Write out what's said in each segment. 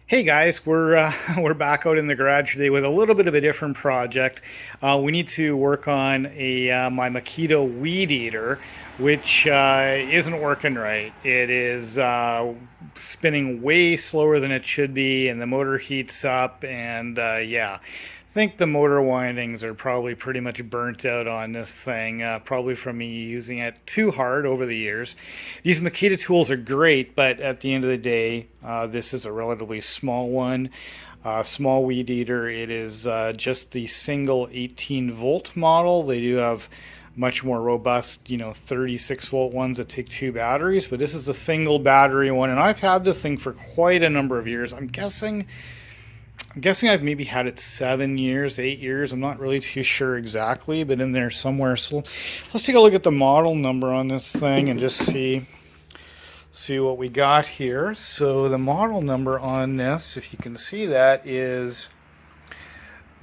Hey guys, we're we're back out in the garage today with a little bit of a different project. We need to work on a my Makita weed eater, which isn't working right. It is spinning way slower than it should be, and the motor heats up, and yeah. I think the motor windings are probably pretty much burnt out on this thing, probably from me using it too hard over the years. These Makita tools are great, but at the end of the day, this is a relatively small one. Small weed eater. It is just the single 18 volt model. They do have much more robust, 36 volt ones that take two batteries, but this is a single battery one, and I've had this thing for quite a number of years. I'm guessing I've maybe had it 7 years, 8 years. I'm not really too sure exactly, but in there somewhere. So let's take a look at the model number on this thing and just see what we got here. So the model number on this, if you can see that, is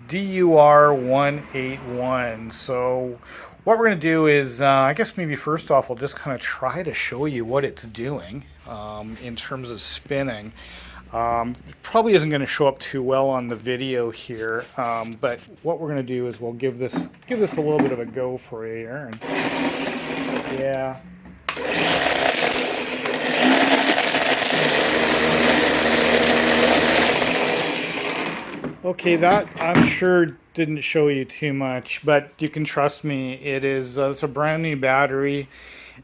DUR181. So what we're going to do is, I guess maybe first off, we'll just kind of try to show you what it's doing in terms of spinning. Probably isn't going to show up too well on the video here, but what we're going to do is we'll give this a little bit of a go for you here. And yeah. Okay, that I'm sure didn't show you too much, but you can trust me. It's a brand new battery,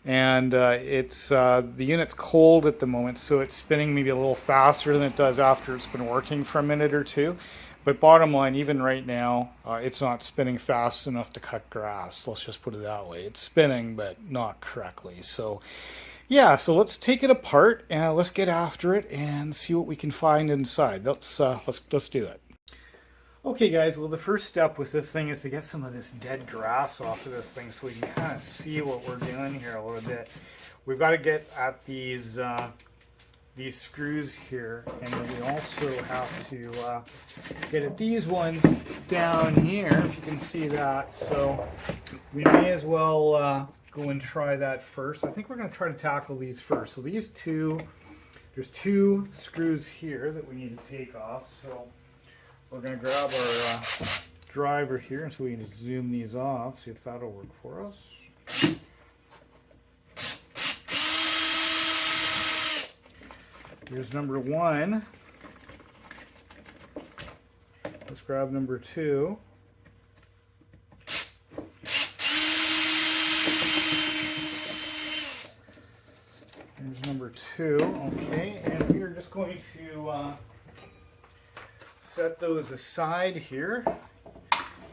and the unit's cold at the moment, so it's spinning maybe a little faster than it does after it's been working for a minute or two. But bottom line, even right now, it's not spinning fast enough to cut grass. Let's just put it that way. It's spinning, but not correctly. So, yeah. So let's take it apart and let's get after it and see what we can find inside. Let's do it. Okay guys, well the first step with this thing is to get some of this dead grass off of this thing so we can kind of see what we're doing here a little bit. We've got to get at these screws here, and then we also have to get at these ones down here, if you can see that. So we may as well go and try that first. I think we're going to try to tackle these first. So there's two screws here that we need to take off. So we're going to grab our driver here, and so we can just zoom these off, see if that'll work for us. Here's number one. Let's grab number two. Here's number two. Okay, and we are just going to set those aside here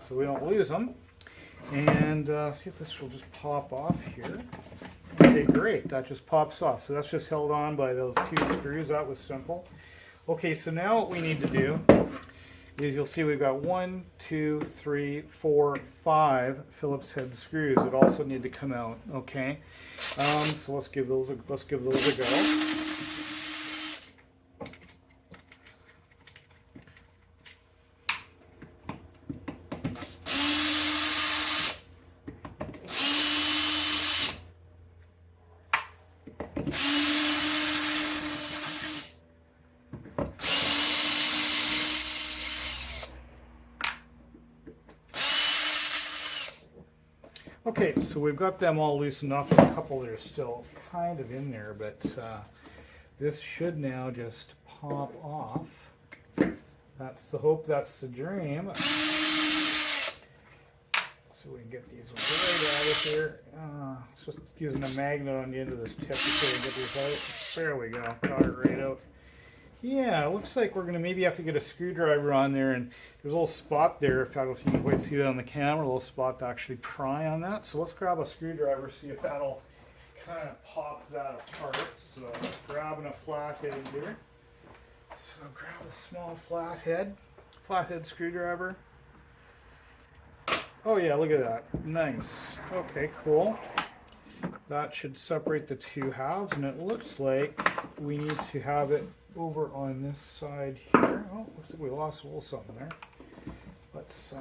so we don't lose them, and see if this will just pop off here. Okay, great, that just pops off. So that's just held on by those two screws. That was simple. Okay, so now what we need to do is, you'll see we've got 1, 2, 3, 4, 5 Phillips head screws that also need to come out. Okay, so let's give those a go. Okay, so we've got them all loosened off. There's a couple that are still kind of in there, but this should now just pop off. That's the hope, that's the dream. So we can get these right out of here. It's just using a magnet on the end of this tip to sort of get these out. There we go, got it right out. Yeah, it looks like we're going to maybe have to get a screwdriver on there, and there's a little spot there, if I don't know if you can quite see that on the camera, a little spot to actually pry on that. So let's grab a screwdriver, see if that'll kind of pop that apart. So let's grab a flathead in here. So grab a small flathead screwdriver. Oh yeah, look at that. Nice. Okay, cool. That should separate the two halves, and it looks like we need to have it over on this side here. Oh, looks like we lost a little something there. Let's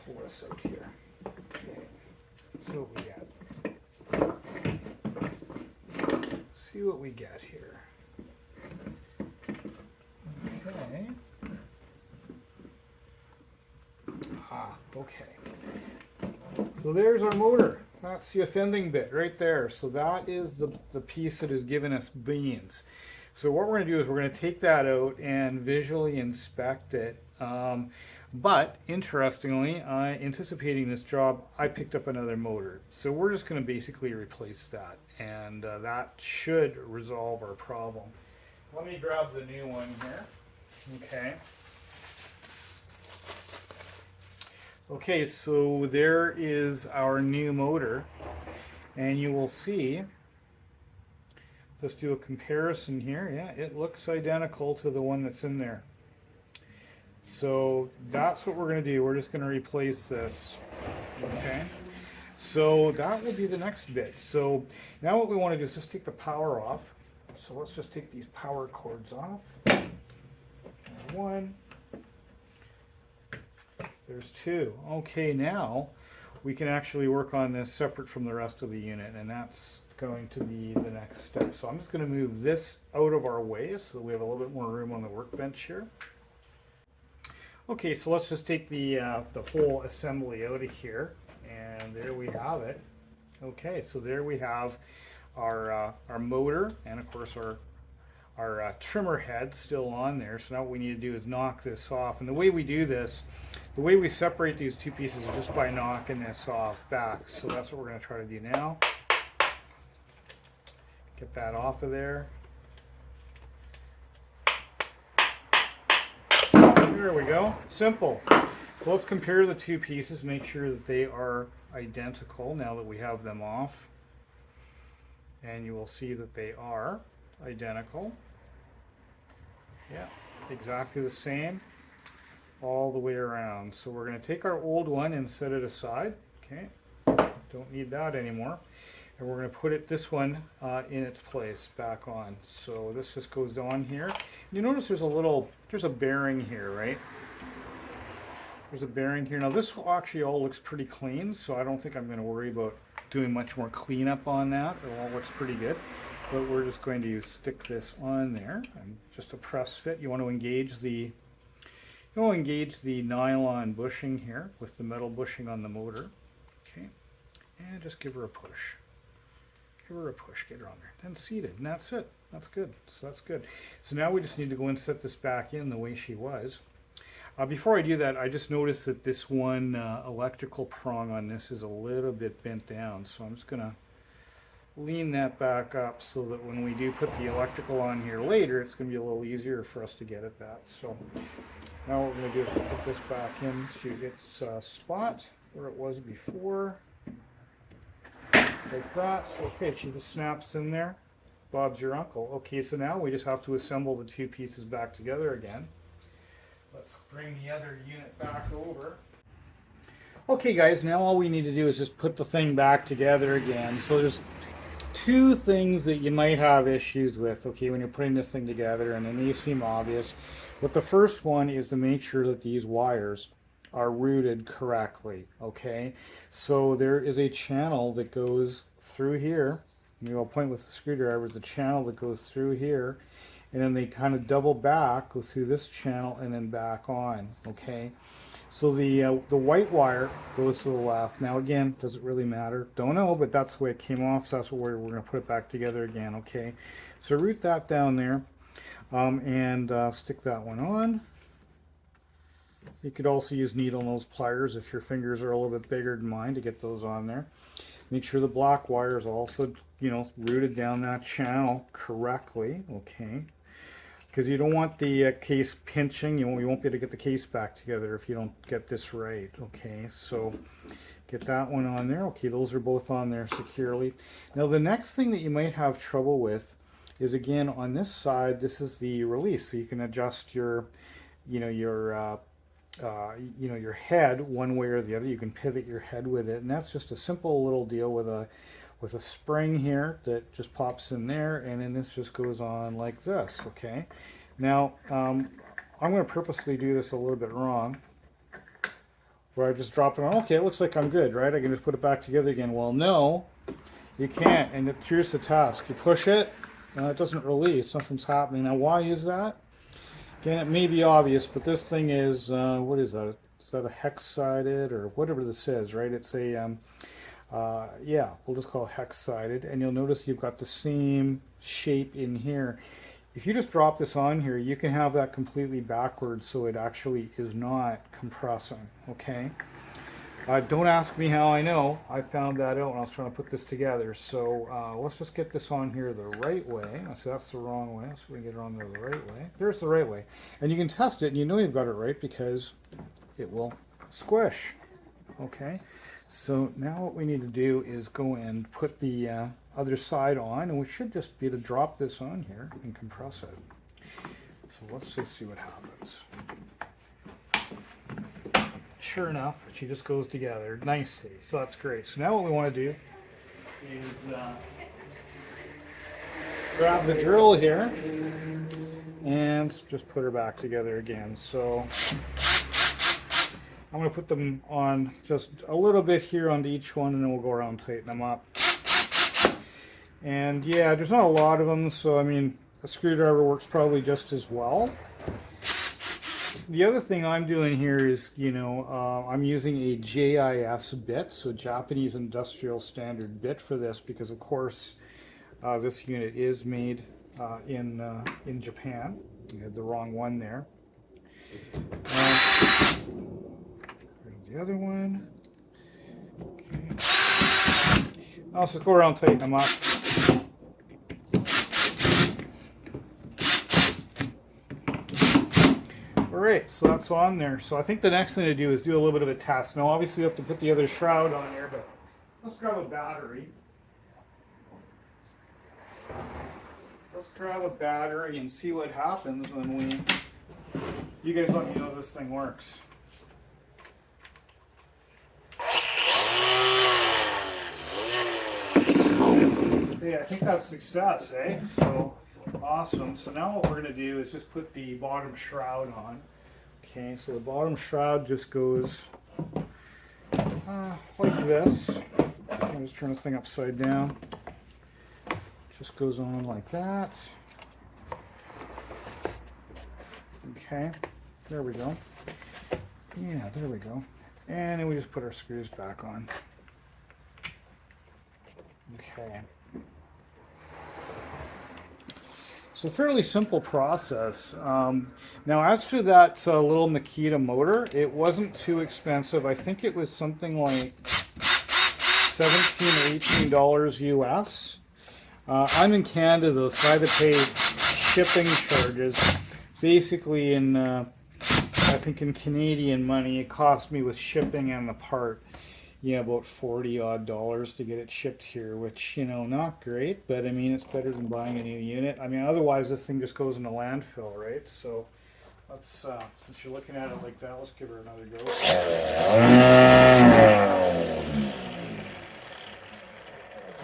pull this out here. Okay, so what we get. See what we get here. Okay. Okay. So there's our motor. That's the offending bit right there. So that is the piece that has given us beans. So what we're going to do is we're going to take that out and visually inspect it. But interestingly, anticipating this job, I picked up another motor. So we're just going to basically replace that, and that should resolve our problem. Let me grab the new one here. Okay. Okay, so there is our new motor, and you will see, let's do a comparison here. Yeah, it looks identical to the one that's in there. So that's what we're going to do. We're just going to replace this. Okay, so that will be the next bit. So now what we want to do is just take the power off. So let's just take these power cords off. There's one. There's two. Okay, now we can actually work on this separate from the rest of the unit, and that's going to be the next step. So I'm just going to move this out of our way so that we have a little bit more room on the workbench here. Okay, so let's just take the whole assembly out of here, and there we have it. Okay, so there we have our motor, and of course our trimmer head still on there. So now what we need to do is knock this off, and the way we do this, the way we separate these two pieces is just by knocking this off back. So that's what we're going to try to do now. Get that off of there. There we go. Simple. So let's compare the two pieces, make sure that they are identical now that we have them off. And you will see that they are identical. Yeah, exactly the same all the way around. So we're going to take our old one and set it aside. Okay, don't need that anymore. And we're going to put this one in its place back on. So this just goes on here. You notice there's a bearing here, right? There's a bearing here. Now this actually all looks pretty clean, so I don't think I'm going to worry about doing much more cleanup on that. It all looks pretty good. But we're just going to stick this on there, and just a press fit. You want to engage the nylon bushing here with the metal bushing on the motor. Okay, and just give her a push. Give her a push, get her on there. Then seated, and that's it. That's good. So that's good. So now we just need to go and set this back in the way she was. Before I do that, I just noticed that this one electrical prong on this is a little bit bent down. So I'm just going to lean that back up so that when we do put the electrical on here later, it's going to be a little easier for us to get at that. So now what we're going to do is put this back into its spot where it was before. Like that. Okay, she just snaps in there. Bob's your uncle. Okay, so now we just have to assemble the two pieces back together again. Let's bring the other unit back over. Okay guys, now all we need to do is just put the thing back together again. So there's two things that you might have issues with, okay, when you're putting this thing together, and then these seem obvious. But the first one is to make sure that these wires are routed correctly. Okay, so there is a channel that goes through here. Maybe I'll point with the screwdriver. There's a channel that goes through here, and then they kind of double back, go through this channel and then back on. Okay, so the white wire goes to the left. Now again, does it really matter? Don't know, but that's the way it came off, so that's where we're going to put it back together again. Okay, so route that down there, and stick that one on. You could also use needle nose pliers if your fingers are a little bit bigger than mine to get those on there. Make sure the black wire is also, routed down that channel correctly, okay? Because you don't want the case pinching. You won't be able to get the case back together if you don't get this right, okay? So get that one on there. Okay, those are both on there securely. Now the next thing that you might have trouble with is, again, on this side, this is the release. So you can adjust your head one way or the other. You can pivot your head with it, and that's just a simple little deal with a spring here that just pops in there, and then this just goes on like this. Okay, now I'm going to purposely do this a little bit wrong, where I just drop it on. Okay, it looks like I'm good, right? I can just put it back together again. Well, no, you can't, and here's the task. You push it, it doesn't release, nothing's happening. Now why is that? Again, it may be obvious, but this thing is, what is that? is that a hex-sided or whatever this is, right? It's a, yeah, we'll just call it hex-sided. And you'll notice you've got the same shape in here. If you just drop this on here, you can have that completely backwards so it actually is not compressing, okay? Don't ask me how I know. I found that out when I was trying to put this together. So let's just get this on here the right way. So that's the wrong way. So we can get it on there the right way. There's the right way. And you can test it and you know you've got it right because it will squish. Okay. So now what we need to do is go and put the other side on, and we should just be able to drop this on here and compress it. So let's just see what happens. Sure enough, she just goes together nicely. So that's great. So now what we want to do is grab the drill here and just put her back together again. So I'm going to put them on just a little bit here onto each one, and then we'll go around and tighten them up. And yeah, there's not a lot of them, so I mean, a screwdriver works probably just as well. The other thing I'm doing here is, you know, I'm using a JIS bit, so Japanese Industrial Standard bit for this, because of course this unit is made in Japan. You had the wrong one there. There's the other one. Okay. Now let's just go around and tighten them up. Alright, so that's on there. So I think the next thing to do is do a little bit of a test. Now obviously we have to put the other shroud on there, but let's grab a battery. Let's grab a battery and see what happens when we... You guys let me know if this thing works. Yeah, I think that's success, eh? So awesome. So now what we're going to do is just put the bottom shroud on. Okay, so the bottom shroud just goes like this. I'll just turn this thing upside down. Just goes on like that. Okay, there we go. Yeah, there we go. And then we just put our screws back on. Okay. So fairly simple process. Now as for that little Makita motor, it wasn't too expensive. I think it was something like $17 or $18 US. I'm in Canada though, so I had to pay shipping charges. Basically in, I think in Canadian money, it cost me with shipping and the part, yeah, about $40 odd to get it shipped here, which, you know, not great, but I mean, it's better than buying a new unit. I mean, otherwise this thing just goes in the landfill, right? So let's, since you're looking at it like that, let's give her another go.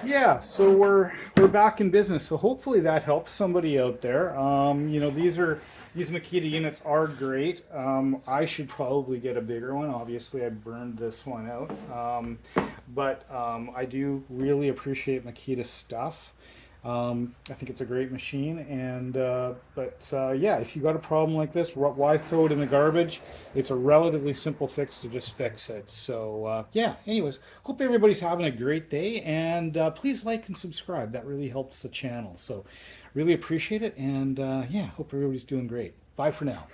Yeah, so we're back in business. So hopefully that helps somebody out there. You know, these Makita units are great. I should probably get a bigger one. Obviously, I burned this one out. But I do really appreciate Makita stuff. I think it's a great machine. And yeah, if you got a problem like this, why throw it in the garbage? It's a relatively simple fix to just fix it. So yeah, anyways, hope everybody's having a great day. And please like and subscribe. That really helps the channel. So really appreciate it. And yeah, hope everybody's doing great. Bye for now.